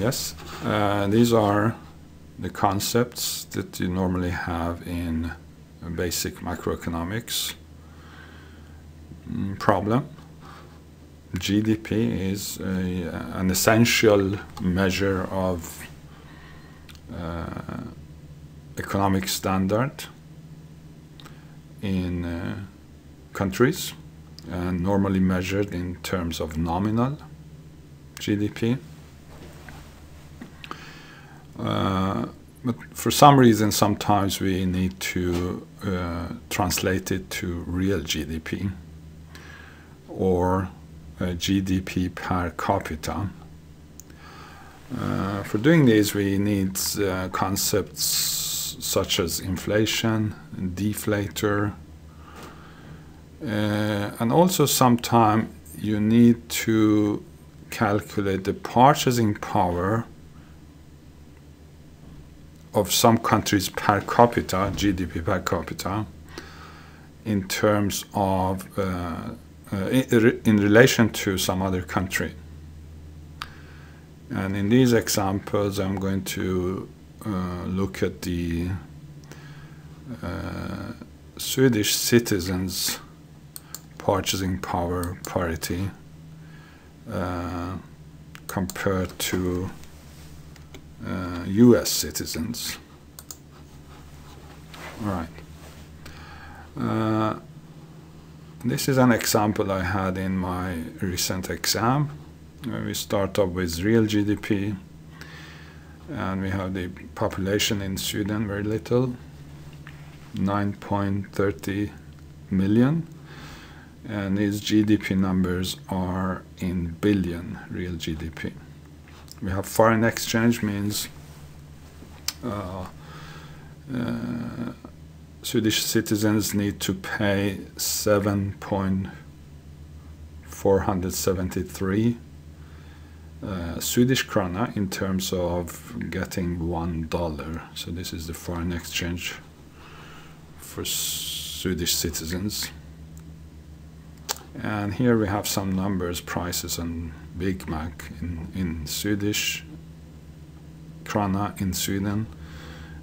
Yes, these are the concepts that you normally have in basic macroeconomics problem. GDP is an essential measure of economic standard in countries, and normally measured in terms of nominal GDP. But for some reason, sometimes we need to translate it to real GDP or GDP per capita. For doing this, we need concepts such as inflation, deflator, and also sometimes you need to calculate the purchasing power of some countries per capita, GDP per capita, in terms of in relation to some other country. And in these examples, I'm going to look at the Swedish citizens' purchasing power parity compared to US citizens. All right. This is an example I had in my recent exam. We start off with real GDP, and we have the population in Sweden, very little, 9.30 million, and these GDP numbers are in billion real GDP. We have foreign exchange, means Swedish citizens need to pay 7.473 Swedish krona in terms of getting $1. So this is the foreign exchange for Swedish citizens. And here we have some numbers, prices on Big Mac in Swedish krona in Sweden,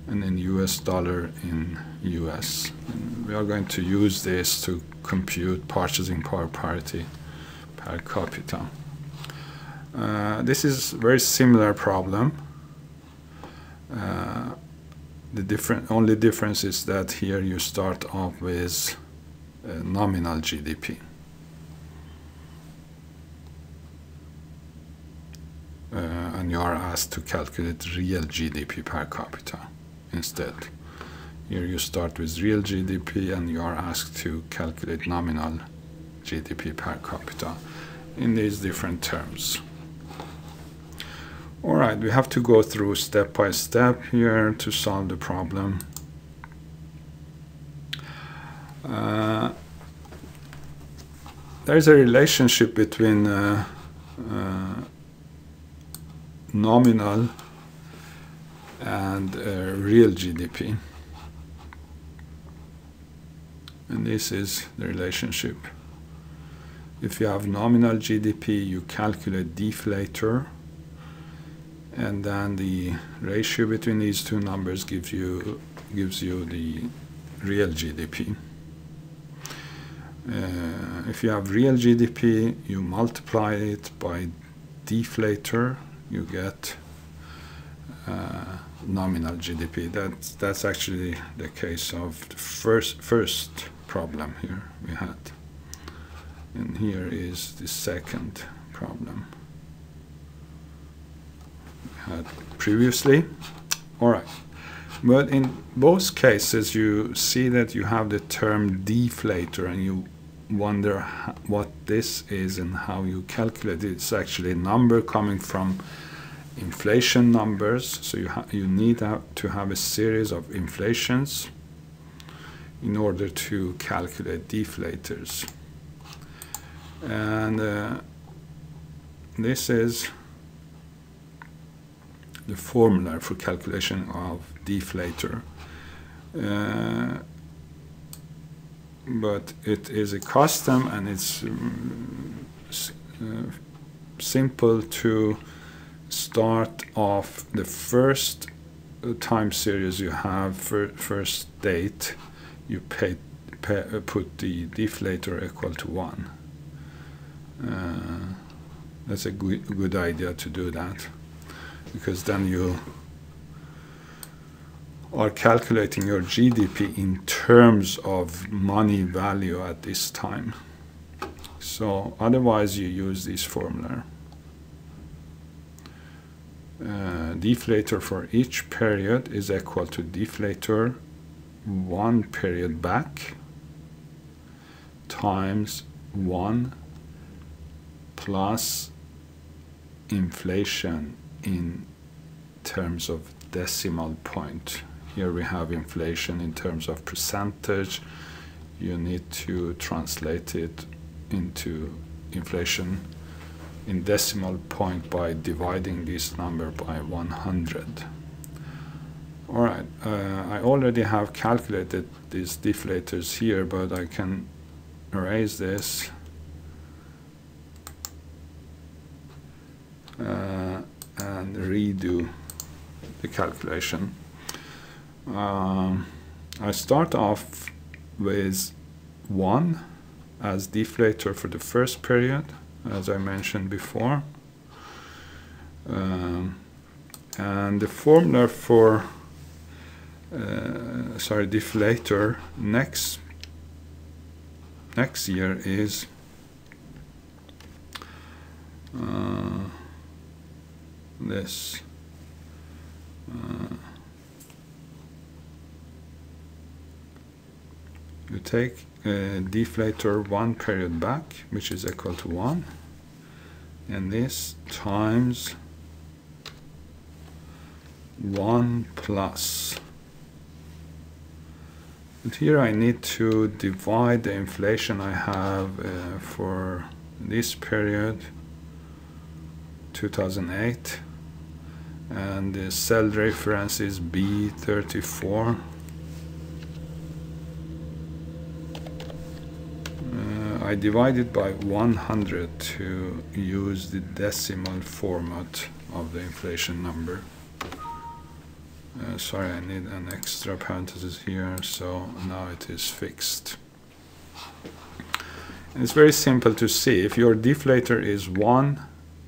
and in US dollar in US. And we are going to use this to compute purchasing power parity per capita. This is a very similar problem. The only difference is that here you start off with nominal GDP. And you are asked to calculate real GDP per capita instead. Here you start with real GDP and you are asked to calculate nominal GDP per capita in these different terms. All right, we have to go through step by step here to solve the problem. There is a relationship between nominal and real GDP, and this is the relationship. If you have nominal GDP, you calculate deflator, and then the ratio between these two numbers gives you the real GDP. If you have real GDP, you multiply it by deflator, you get nominal GDP. That's actually the case of the first problem here we had, and here is the second problem we had previously. All right, but in both cases you see that you have the term deflator, and you wonder what this is and how you calculate it. It's actually a number coming from inflation numbers, so you need to have a series of inflations in order to calculate deflators. And this is the formula for calculation of deflator. But it is a custom, and it's simple to start off the first time series you have, first date, you put the deflator equal to 1. That's a good idea to do that, because then you are calculating your GDP in terms of money value at this time. So otherwise you use this formula. Deflator for each period is equal to deflator 1 period back times 1 plus inflation in terms of decimal point. Here we have inflation in terms of percentage. You need to translate it into inflation in decimal point by dividing this number by 100. Alright, I already have calculated these deflators here, but I can erase this and redo the calculation. I start off with 1 as deflator for the first period, as I mentioned before. And the formula for deflator next year is this. You take deflator 1 period back, which is equal to 1, and this times 1 plus. But here I need to divide the inflation I have for this period, 2008, and the cell reference is B34. I divided by 100 to use the decimal format of the inflation number. Sorry, I need an extra parenthesis here, so now it is fixed. And it's very simple to see. If your deflator is 1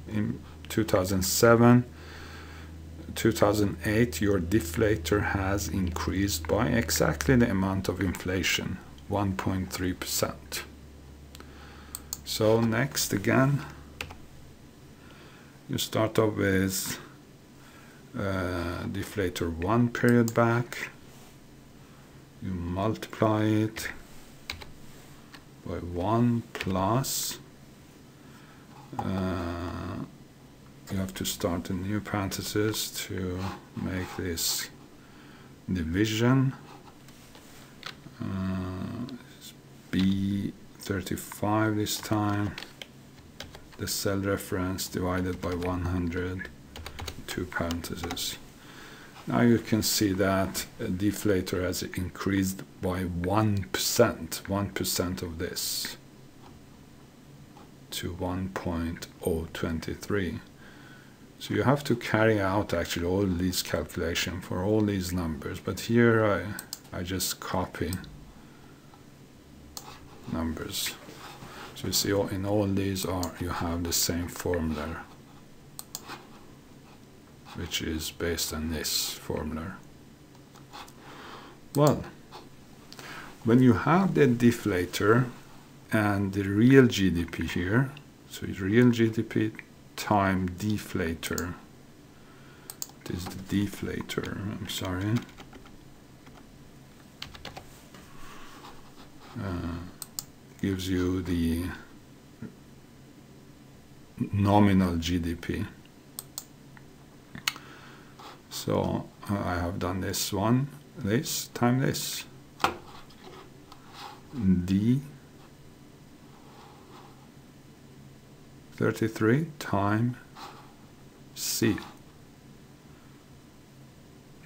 in 2007, 2008, your deflator has increased by exactly the amount of inflation, 1.3%. So next, again, you start off with deflator 1 period back. You multiply it by 1 plus. You have to start a new parenthesis to make this division. B35 this time. The cell reference divided by 100, 2 parentheses. Now you can see that a deflator has increased by 1% of this to 1.023. So you have to carry out actually all these calculations for all these numbers, but here I just copy numbers. So you see in all these you have the same formula, which is based on this formula. Well, when you have the deflator and the real GDP here, so real GDP time deflator, it is the deflator, I'm sorry, gives you the nominal GDP. So I have done this one, this time this, D 33 time C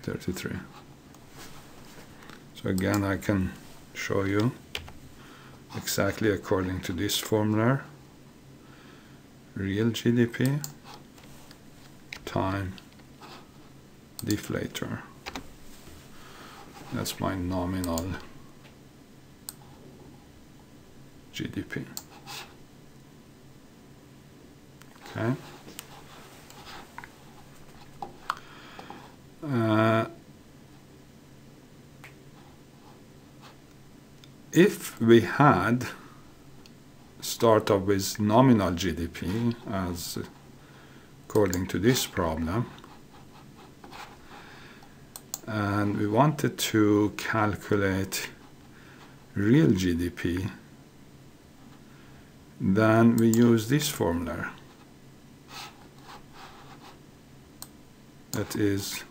33. So again I can show you exactly according to this formula. Real GDP time deflator. That's my nominal GDP. Okay. If we had start off with nominal GDP, as according to this problem, and we wanted to calculate real GDP, then we use this formula. That is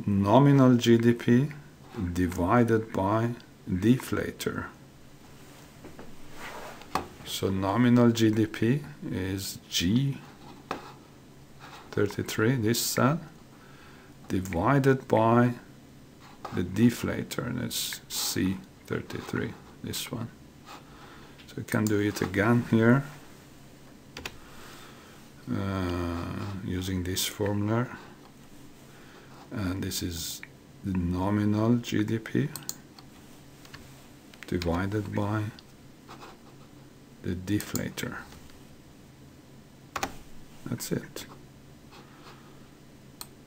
nominal GDP divided by deflator. So nominal GDP is G33, this cell, divided by the deflator, that's C33, this one. So we can do it again here using this formula, and this is the nominal GDP divided by the deflator. That's it.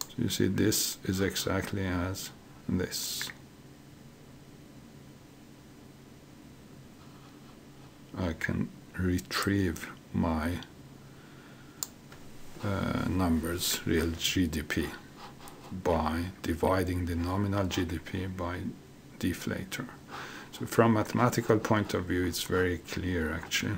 So you see, this is exactly as this. I can retrieve my numbers, real GDP, by dividing the nominal GDP by deflator. So from a mathematical point of view, it's very clear actually.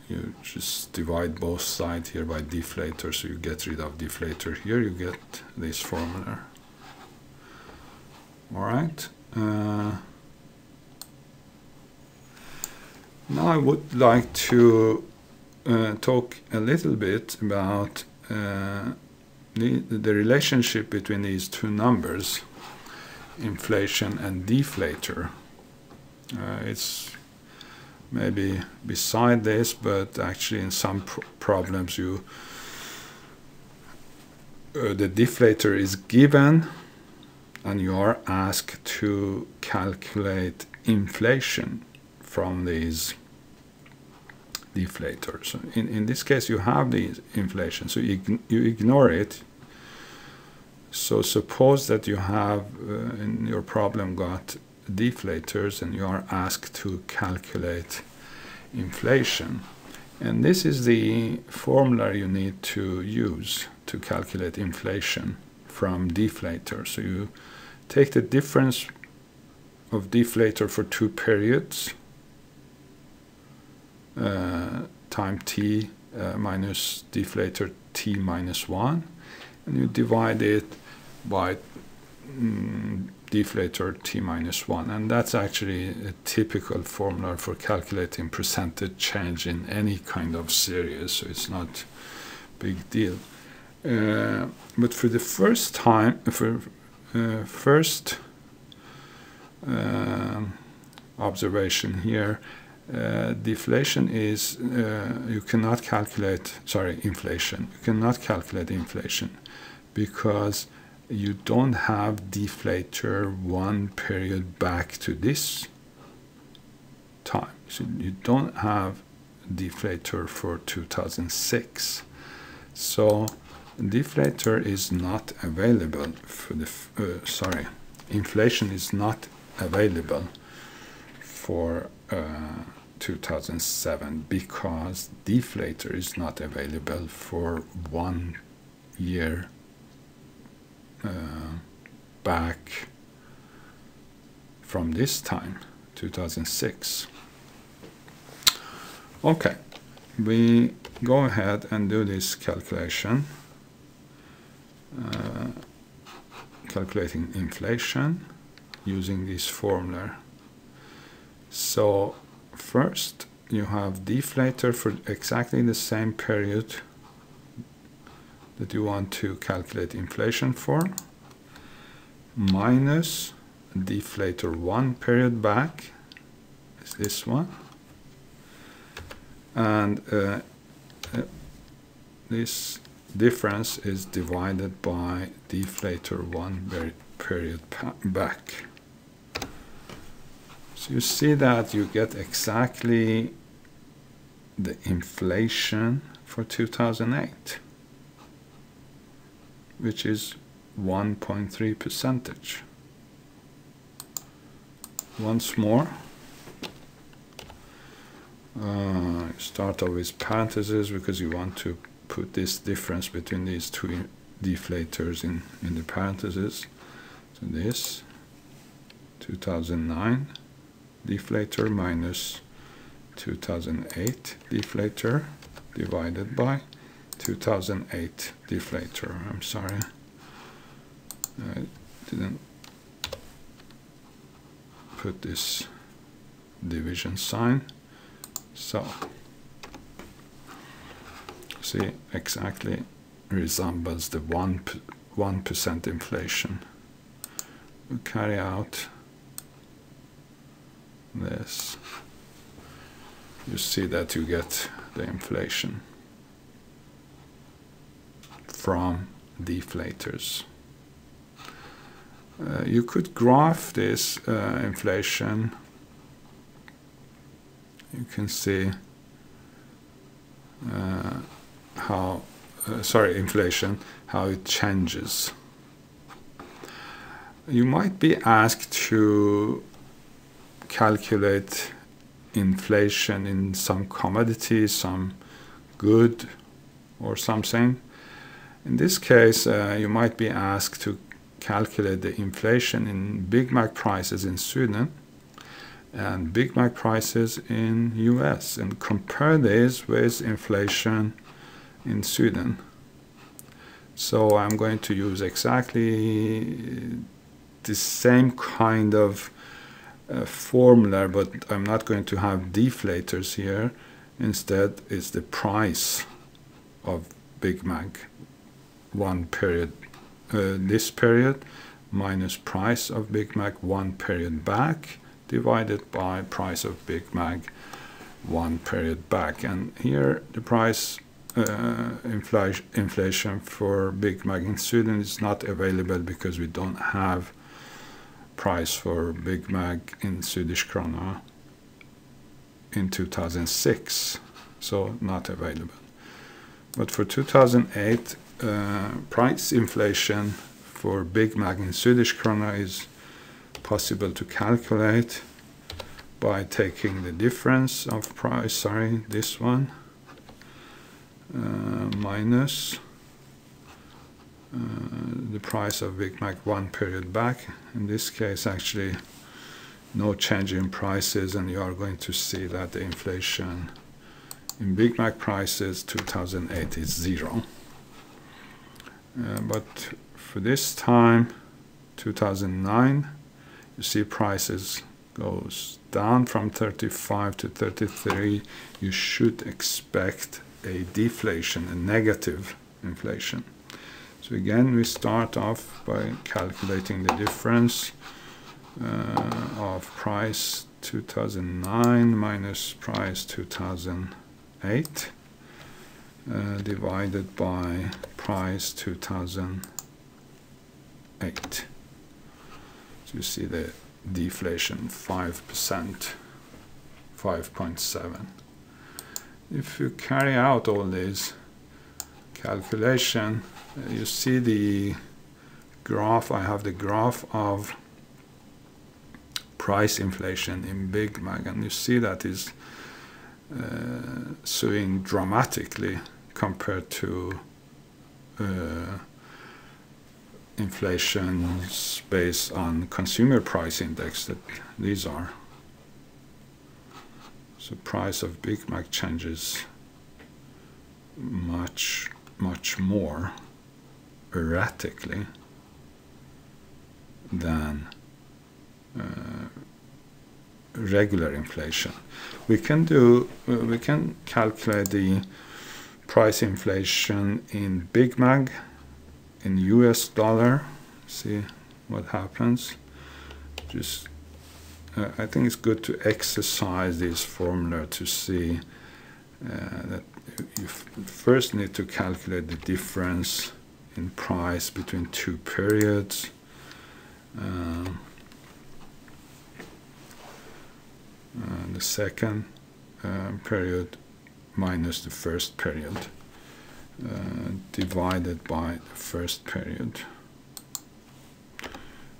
You just divide both sides here by deflator, so you get rid of deflator here, you get this formula. Alright. Now I would like to talk a little bit about the relationship between these two numbers, inflation and deflator. It's maybe beside this, but actually in some problems the deflator is given and you are asked to calculate inflation from these deflators. So in this case you have the inflation, so you ignore it. So suppose that you have in your problem got deflators and you are asked to calculate inflation, and this is the formula you need to use to calculate inflation from deflator. So you take the difference of deflator for two periods, time t minus deflator t minus 1, and you divide it by deflator t minus 1, and that's actually a typical formula for calculating percentage change in any kind of series, so it's not a big deal. But for the first time, first observation here, deflation is you cannot calculate, sorry, inflation. You cannot calculate inflation because you don't have deflator one period back to this time. So you don't have deflator for 2006. So deflator is not available for the sorry, inflation is not available for 2007 because deflator is not available for 1 year back from this time, 2006. Okay, we go ahead and do this calculation, calculating inflation using this formula. So first you have deflator for exactly the same period that you want to calculate inflation for, minus deflator one period back, is this one, and this difference is divided by deflator 1 period back. So you see that you get exactly the inflation for 2008, which is 1.3%. Once more, start off with parentheses because you want to put this difference between these two deflators in the parentheses. So this 2009 deflator minus 2008 deflator divided by 2008 deflator. I'm sorry, I didn't put this division sign. So see, exactly resembles the 1% inflation. We carry out this, you see that you get the inflation from deflators. You could graph this inflation. You can see inflation, how it changes. You might be asked to calculate inflation in some commodity, some good or something. In this case, you might be asked to calculate the inflation in Big Mac prices in Sweden and Big Mac prices in US and compare this with inflation in Sweden. So I'm going to use exactly the same kind of formula, but I'm not going to have deflators here. Instead, it's the price of Big Mac one period, this period, minus price of Big Mac one period back, divided by price of Big Mac one period back. And here the price inflation for Big Mac in Sweden is not available because we don't have price for Big Mac in Swedish krona in 2006, so not available. But for 2008, price inflation for Big Mac in Swedish krona is possible to calculate by taking the difference of price, this one, minus the price of Big Mac one period back. In this case, actually no change in prices, and you are going to see that the inflation in Big Mac prices 2008 is 0. But for this time, 2009, you see prices goes down from 35 to 33. You should expect a deflation, a negative inflation. So again, we start off by calculating the difference of price 2009 minus price 2008 divided by price 2008. So you see the deflation 5%, 5.7. If you carry out all these calculation, you see the graph. I have the graph of price inflation in Big Mac, and you see that is swinging dramatically compared to inflation based on consumer price index that these are. So price of Big Mac changes much more erratically than regular inflation. We can calculate the price inflation in Big Mac in US dollar. See what happens. Just I think it's good to exercise this formula to see that you first need to calculate the difference in price between two periods. The second period minus the first period divided by the first period.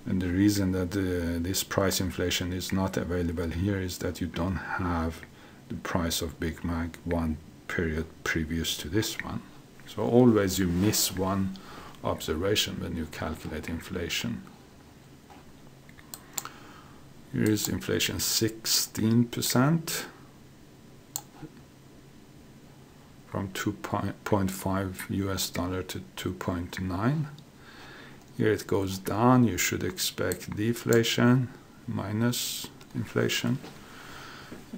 And the reason that this price inflation is not available here is that you don't have the price of Big Mac one period previous to this one. So always you miss one observation when you calculate inflation. Here is inflation 16% from 2.5 US dollar to 2.9. Here it goes down. You should expect deflation minus inflation.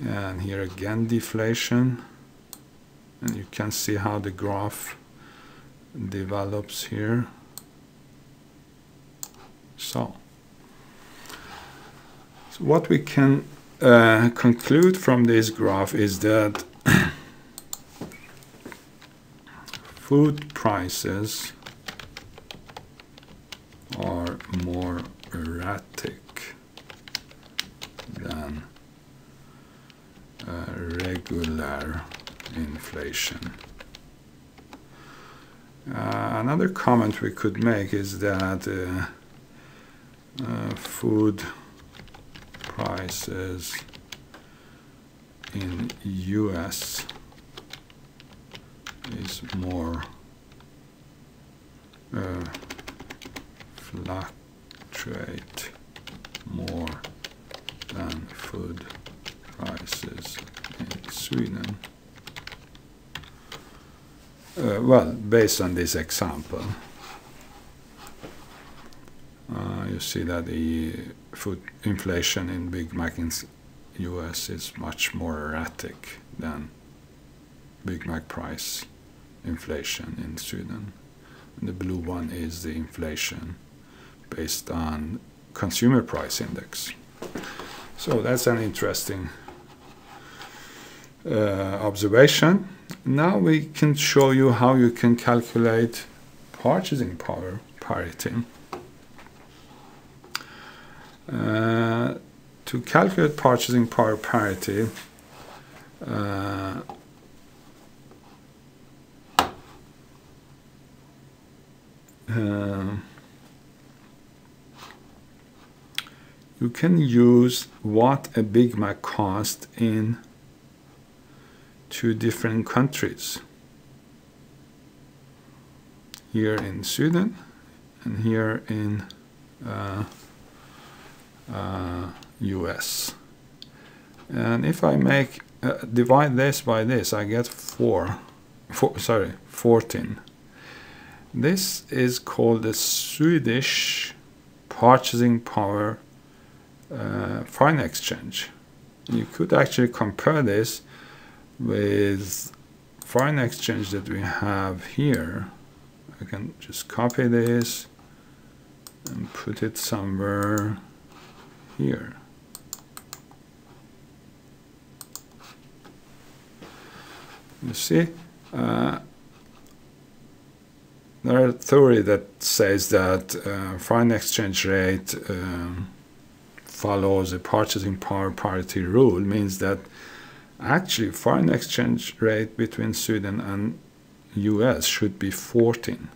And here again deflation. And you can see how the graph develops here. So what we can conclude from this graph is that food prices are more erratic than regular inflation. Another comment we could make is that food prices in US is more fluctuate more than food prices in Sweden. Well, based on this example, you see that the food inflation in Big Mac in US is much more erratic than Big Mac price inflation in Sweden. And the blue one is the inflation based on consumer price index. So that's an interesting observation. Now we can show you how you can calculate purchasing power parity. To calculate purchasing power parity, you can use what a Big Mac cost in two different countries. Here in Sweden and here in US. And if I make divide this by this, I get 14. This is called the Swedish purchasing power foreign exchange. You could actually compare this with foreign exchange that we have here. I can just copy this and put it somewhere here. You see, there are a theory that says that foreign exchange rate follows a purchasing power parity rule, means that actually foreign exchange rate between Sweden and US should be 14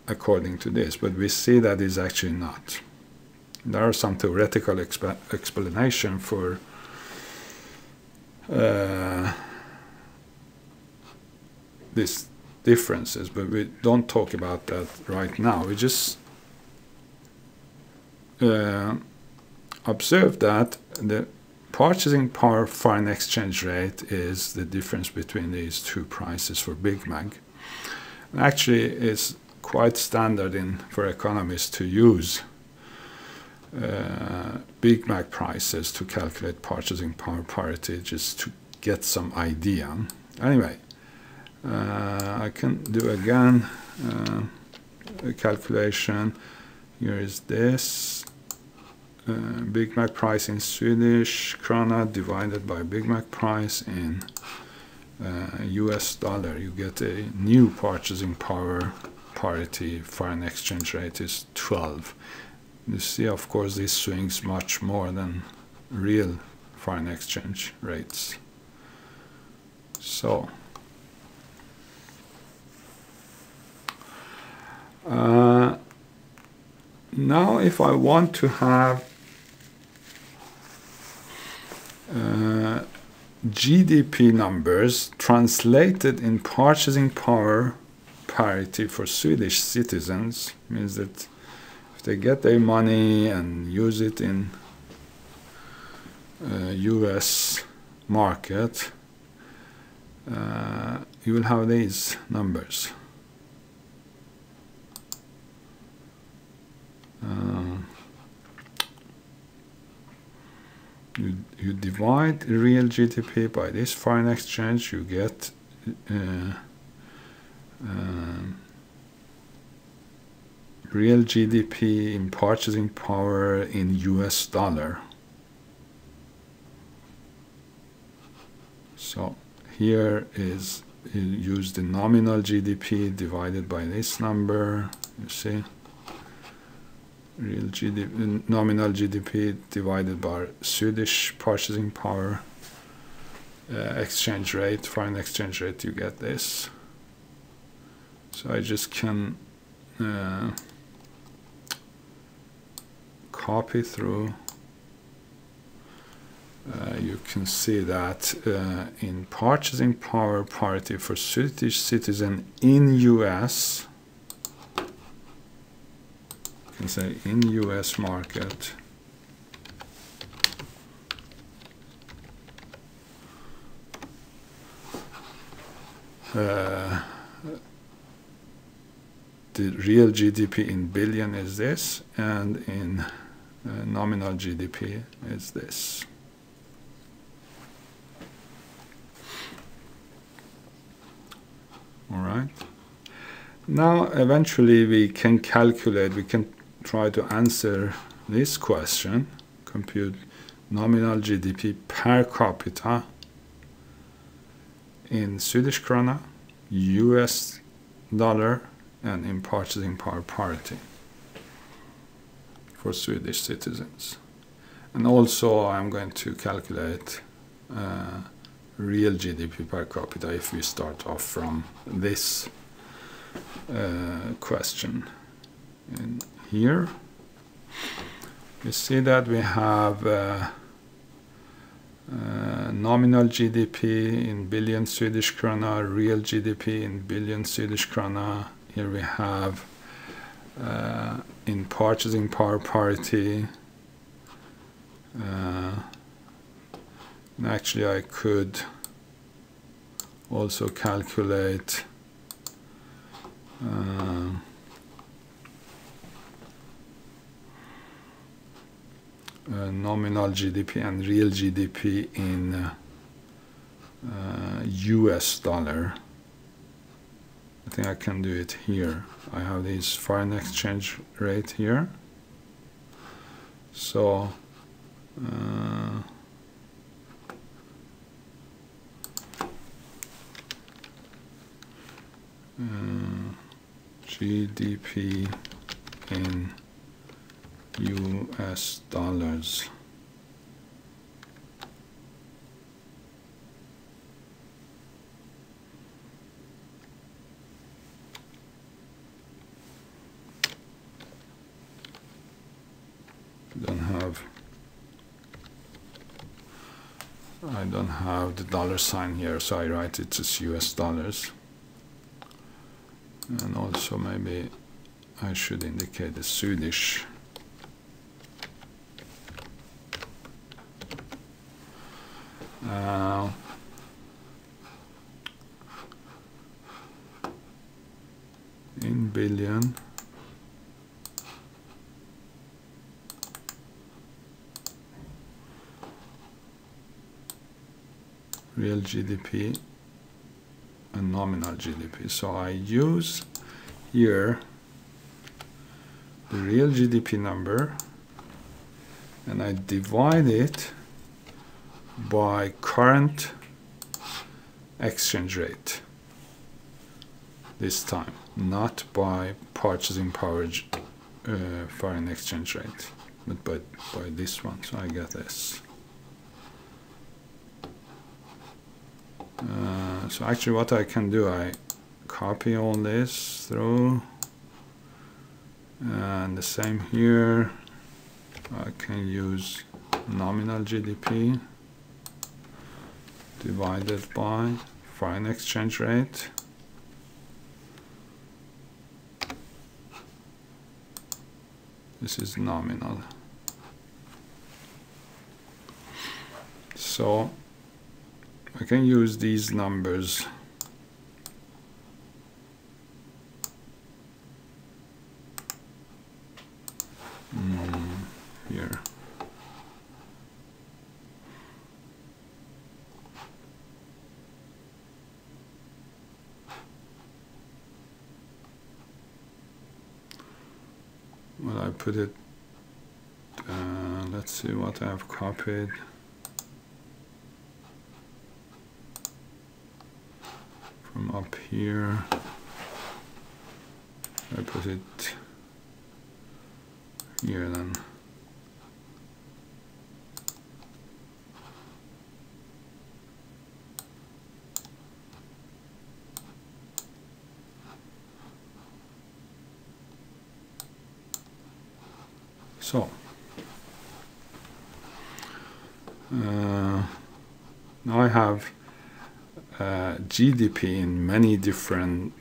according to this, but we see that is actually not. There are some theoretical explanation for these differences, but we don't talk about that right now. We just observe that the purchasing power foreign exchange rate is the difference between these two prices for Big Mac. And actually, it's quite standard for economists to use Big Mac prices to calculate purchasing power parity, just to get some idea. Anyway, I can do again a calculation. Here is this Big Mac price in Swedish krona divided by Big Mac price in US dollar. You get a new purchasing power parity. Foreign exchange rate is 12. You see, of course, this swings much more than real foreign exchange rates. So now if I want to have GDP numbers translated in purchasing power parity for Swedish citizens, means that if they get their money and use it in US market, you will have these numbers. You divide real GDP by this foreign exchange, you get real GDP in purchasing power in US dollar. So here is, you use the nominal GDP divided by this number, you see. Real GDP, nominal GDP divided by Swedish purchasing power exchange rate, foreign exchange rate, you get this. So I just can copy through. You can see that in purchasing power parity for Swedish citizen in US, you can say in US market, the real GDP in billion is this, and in nominal GDP is this. All right. Now, eventually, we can calculate, we can try to answer this question, compute nominal GDP per capita in Swedish krona, US dollar, and in purchasing power parity for Swedish citizens. And also, I'm going to calculate real GDP per capita if we start off from this question. And here you see that we have nominal GDP in billion Swedish krona, real GDP in billion Swedish krona. Here we have in purchasing power parity. And actually I could also calculate nominal GDP and real GDP in US dollar. I think I can do it here. I have this foreign exchange rate here. So GDP in US dollars. I don't have the dollar sign here, so I write it as US dollars. And also maybe I should indicate the Swedish. In billion. Real GDP and nominal GDP. So I use here the real GDP number and I divide it by current exchange rate this time, not by purchasing power foreign exchange rate, but by this one. So I get this. So actually what I can do, I copy all this through, and the same here. I can use nominal GDP divided by foreign exchange rate. This is nominal. So I can use these numbers here. Well, I put it, let's see what I have copied. From up here, I put it here then. So now I have GDP in many different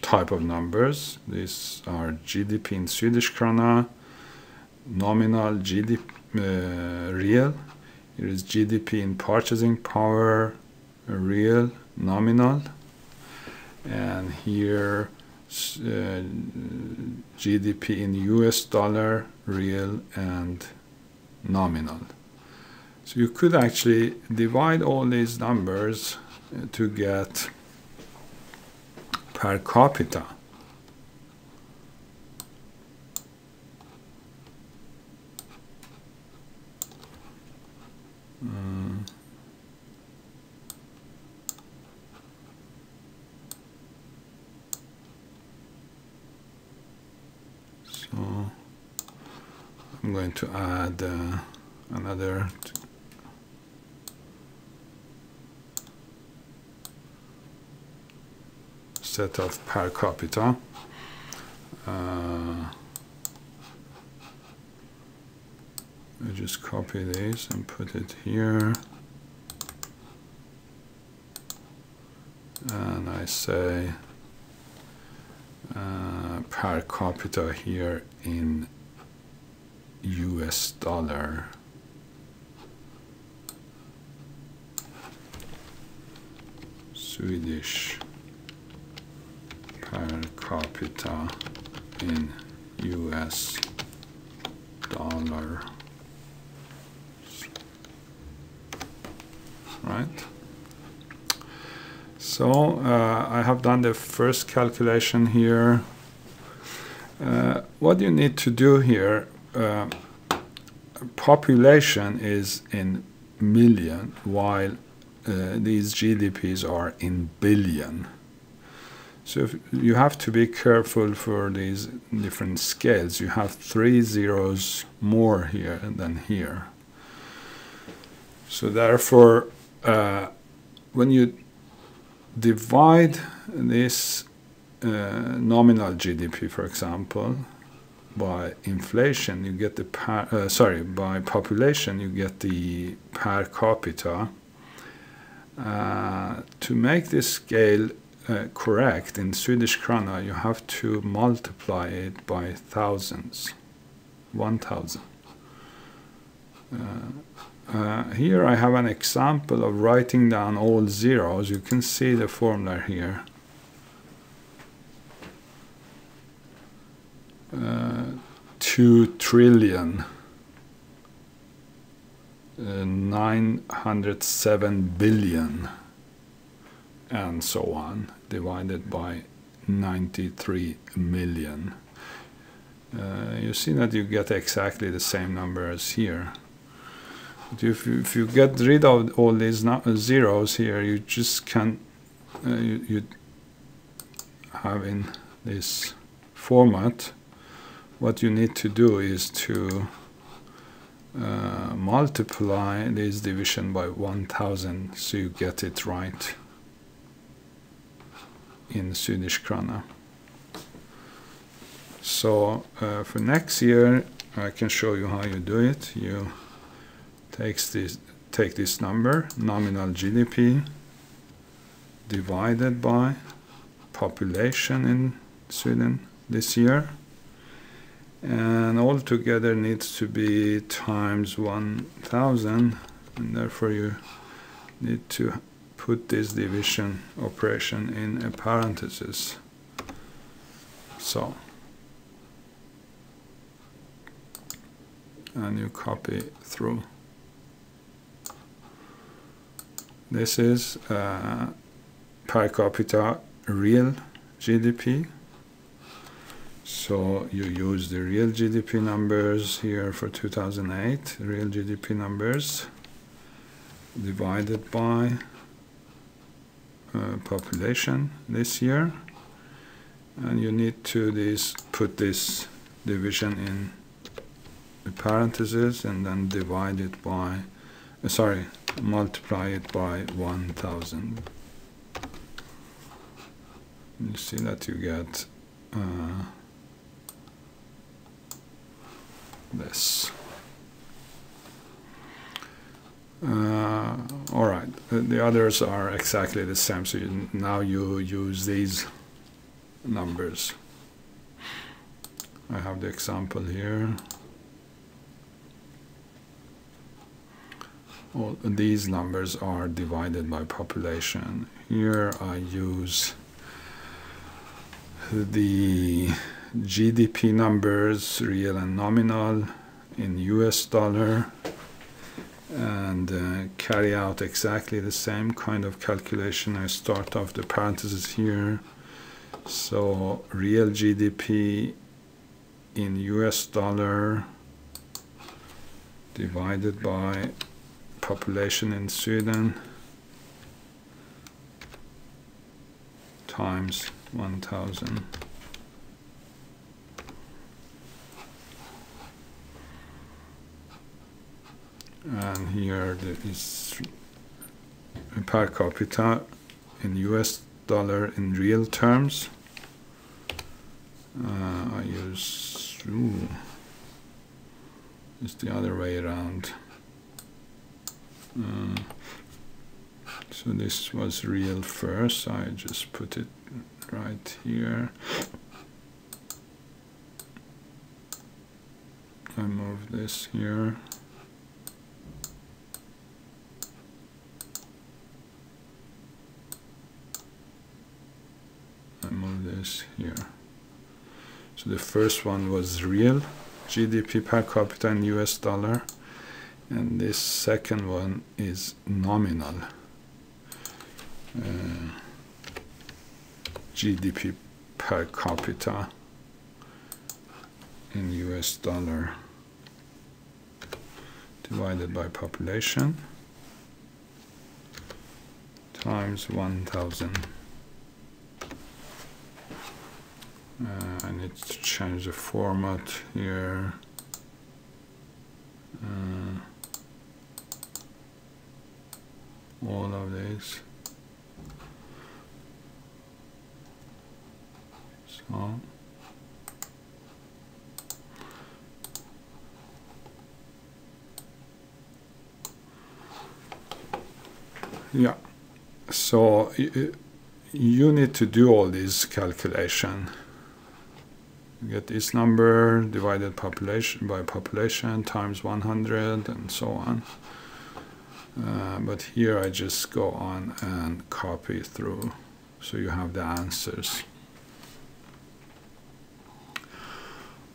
type of numbers. These are GDP in Swedish krona, nominal GDP, real. Here is GDP in purchasing power, real, nominal, and here GDP in US dollar, real, and nominal. So you could actually divide all these numbers to get per capita. So I'm going to add another set of per capita. I just copy this and put it here, and I say per capita here in US dollar. Swedish per capita in US dollar. Right? So I have done the first calculation here. What you need to do here, population is in million, while these GDPs are in billion. So if you have to be careful for these different scales. You have 3 zeros more here than here. So therefore, when you divide this nominal GDP, for example, by inflation, you get the by population, you get the per capita. To make this scale correct in Swedish krona, you have to multiply it by thousands, 1,000. Here I have an example of writing down all zeros. You can see the formula here. 2 trillion 907 billion and so on, divided by 93 million. you see that you get exactly the same number as here. But if you get rid of all these zeros here, you just can you have in this format. What you need to do is to multiply this division by 1000 so you get it right in Swedish krona. So for next year I can show you how you do it. You take this number, nominal GDP, divided by population in Sweden this year, and all together needs to be times 1000, and therefore you need to put this division operation in a parenthesis. So, and you copy through. This is per capita real GDP. So you use the real GDP numbers here for 2008, real GDP numbers, divided by population this year, and you need to put this division in the parentheses and then divide it by, multiply it by 1000. You see that you get this. All right, the others are exactly the same, so now you use these numbers. I have the example here. All these numbers are divided by population. Here I use the GDP numbers, real and nominal, in US dollar, and carry out exactly the same kind of calculation. I start off the parentheses here. So real GDP in US dollar divided by population in Sweden times 1000. And here is per capita in US dollar in real terms. I use, it's the other way around. So this was real first, so I just put it right here. I move this here. I move this here. So the first one was real GDP per capita in US dollar, and this second one is nominal GDP per capita in US dollar divided by population times 1000. I need to change the format here. All of these. So yeah, so you need to do all these calculations. You get this number divided population by population times 100 and so on. But here I just go on and copy through, so you have the answers.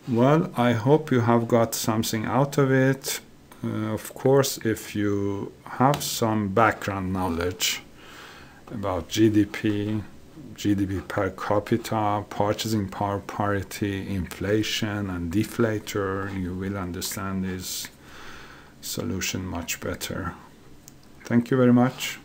Well, I hope you have got something out of it. Of course, if you have some background knowledge about GDP, GDP per capita, purchasing power parity, inflation, and deflator, you will understand this solution much better. Thank you very much.